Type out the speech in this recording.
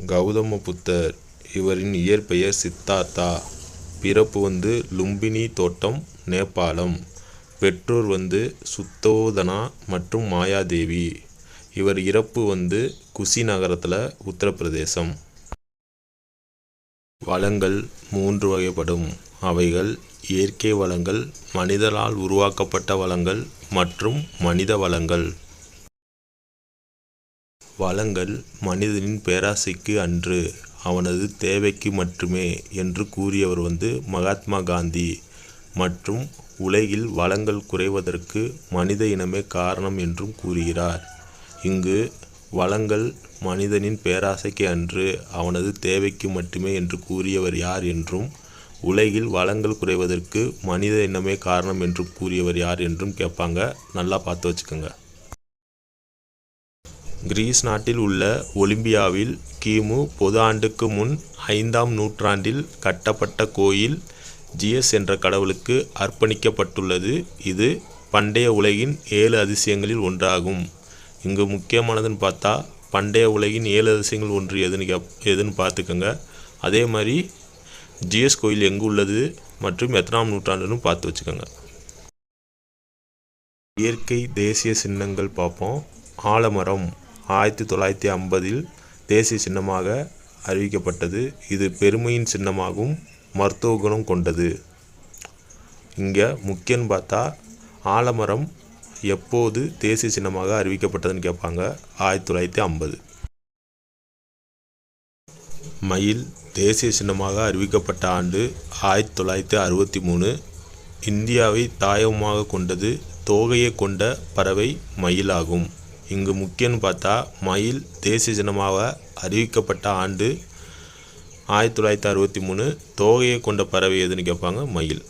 கௌதம புத்தர். இவரின் இயற்பெயர் சித்தார்த்தா. பிறப்பு லும்பினி தோட்டம், நேபாளம். பெற்றோர் சுத்தோதனா மற்றும் மாயாதேவி. இவர் இறப்பு குசி நகரத்தில், உத்தரப்பிரதேசம். வளங்கள் 3 வகைப்படும். அவைகள் இயற்கை வளங்கள், மனிதரால் உருவாக்கப்பட்ட வளங்கள் மற்றும் மனித வளங்கள். வளங்கள் மனிதனின் பேராசைக்கு அன்று, அவனது தேவைக்கு மட்டுமே என்று கூறியவர் மகாத்மா காந்தி. மற்றும் உலகில் வளங்கள் குறைவதற்கு மனித இனமே காரணம் என்றும் கூறுகிறார். இங்கு வளங்கள் மனிதனின் பேராசைக்கு அன்று, அவனது தேவைக்கு மட்டுமே என்று கூறியவர் யார் என்றும், உலகில் வளங்கள் குறைவதற்கு மனித இனமே காரணம் என்று கூறியவர் யார் என்றும் கேட்பாங்க. நல்லா பார்த்து வச்சுக்கோங்க. கிரீஸ் நாட்டில் உள்ள ஒலிம்பியாவில் கிமு பொது ஆண்டுக்கு முன் 5ஆம் நூற்றாண்டில் கட்டப்பட்ட கோயில் ஜியஸ் என்ற கடவுளுக்கு அர்ப்பணிக்கப்பட்டுள்ளது. இது பண்டைய உலகின் 7 அதிசயங்களில் ஒன்றாகும். இங்கு முக்கியமானதுன்னு பார்த்தா, பண்டைய உலகின் 7 அதிசயங்கள் ஒன்று எதுன்னு பார்த்துக்கோங்க. அதே மாதிரி ஜியஸ் கோயில் எங்கு உள்ளது மற்றும் எத்தனாம் நூற்றாண்டுன்னு பார்த்து வச்சுக்கோங்க. இயற்கை தேசிய சின்னங்கள் பார்ப்போம். ஆலமரம் 1950இல் தேசிய சின்னமாக அறிவிக்கப்பட்டது. இது பெருமையின் சின்னமாகவும் மருத்துவ குணம் கொண்டது. இங்கே முக்கியன்னு பார்த்தா, ஆலமரம் எப்போது தேசிய சின்னமாக அறிவிக்கப்பட்டதுன்னு கேட்பாங்க. 1950. மயில் தேசிய சின்னமாக அறிவிக்கப்பட்ட ஆண்டு 1963. இந்தியாவை தாயகமாக கொண்டது தோகையை கொண்ட பறவை மயிலாகும். இங்கு முக்கியன்னு பார்த்தா, மயில் தேசிய சின்னமாக அறிவிக்கப்பட்ட ஆண்டு 1963. தோகையை கொண்ட பறவை எதுன்னு கேட்பாங்க. மயில்.